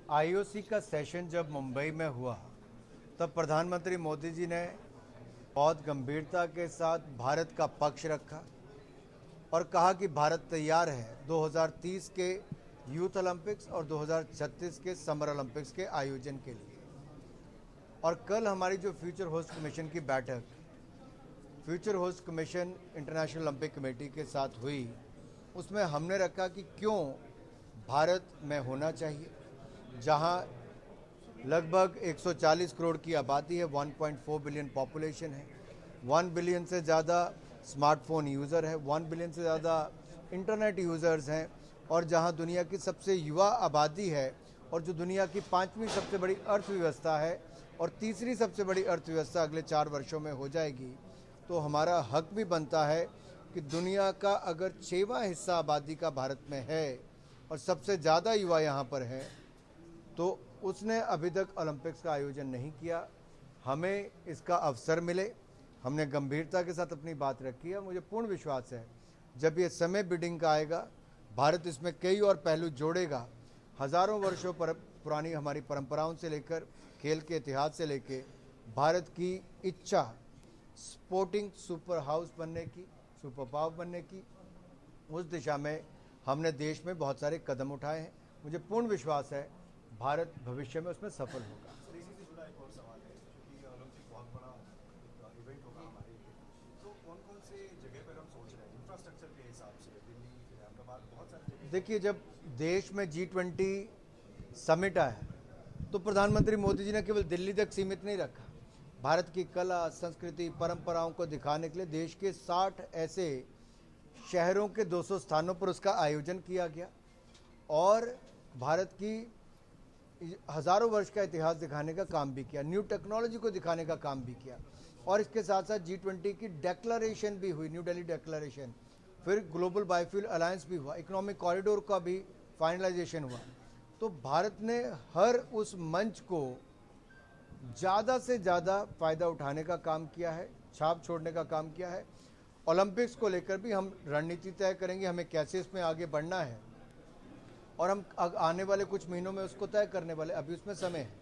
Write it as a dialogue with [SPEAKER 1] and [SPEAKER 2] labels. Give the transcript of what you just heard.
[SPEAKER 1] IOC का session जब मुंबई में हुआ तब प्रधानमंत्री मोदी जी ने बहुत गंभीरता के साथ भारत का पक्ष रखा और कहा कि भारत तैयार है 2030 के यूथ ओलंपिक्स और 2036 के समर ओलंपिक्स के आयोजन के लिए। और कल हमारी जो फ्यूचर होस्ट कमीशन की बैठक future host commission international Olympic committee के साथ हुई, उसमें हमने रखा कि क्यों भारत में होना चाहिए, जहां लगभग 140 करोड़ की आबादी है, 1.4 बिलियन पॉपुलेशन है, 1 बिलियन से ज़्यादा स्मार्टफोन यूज़र है, 1 बिलियन से ज़्यादा इंटरनेट यूज़र्स हैं, और जहां दुनिया की सबसे युवा आबादी है, और जो दुनिया की 5वीं सबसे बड़ी अर्थव्यवस्था है और तीसरी सबसे बड़ी अर्थव्यवस्था अगले 4 वर्षों में हो जाएगी। तो हमारा हक भी बनता है कि दुनिया का अगर 6वां हिस्सा आबादी का भारत में है और सबसे ज़्यादा युवा यहाँ पर हैं, तो उसने अभी तक ओलंपिक्स का आयोजन नहीं किया। हमें इसका अवसर मिले, हमने गंभीरता के साथ अपनी बात रखी है। मुझे पूर्ण विश्वास है जब ये समय बिडिंग का आएगा, भारत इसमें कई और पहलू जोड़ेगा। हज़ारों वर्षों पर पुरानी हमारी परंपराओं से लेकर खेल के इतिहास से लेकर भारत की इच्छा स्पोर्टिंग सुपर हाउस बनने की, सुपर पावर बनने की, उस दिशा में हमने देश में बहुत सारे कदम उठाए हैं। मुझे पूर्ण विश्वास है भारत भविष्य में उसमें सफल होगा।
[SPEAKER 2] इसी से जुड़ा एक और सवाल है, क्योंकि ओलंपिक बहुत बड़ा एक इवेंट होगा हमारे लिए, तो कौन कौन से जगह पर हम सोच रहे हैं इंफ्रास्ट्रक्चर के हिसाब से? दिल्ली, फिर अहमदाबाद, बहुत सारी जगह।
[SPEAKER 1] देखिए, जब देश में G20 समिट आया तो प्रधानमंत्री मोदी जी ने केवल दिल्ली तक सीमित नहीं रखा। भारत की कला, संस्कृति, परंपराओं को दिखाने के लिए देश के 60 ऐसे शहरों के 200 स्थानों पर उसका आयोजन किया गया और भारत की हज़ारों वर्ष का इतिहास दिखाने का काम भी किया, न्यू टेक्नोलॉजी को दिखाने का काम भी किया। और इसके साथ साथ G20 की डेक्लरेशन भी हुई, न्यू दिल्ली डेक्लरेशन, फिर ग्लोबल बायोफ्यूल अलायंस भी हुआ, इकोनॉमिक कॉरिडोर का भी फाइनलाइजेशन हुआ। तो भारत ने हर उस मंच को ज़्यादा से ज़्यादा फ़ायदा उठाने का काम किया है, छाप छोड़ने का काम किया है। ओलंपिक्स को लेकर भी हम रणनीति तय करेंगे, हमें कैसे इसमें आगे बढ़ना है, और हम आने वाले कुछ महीनों में उसको तय करने वाले, अभी उसमें समय है।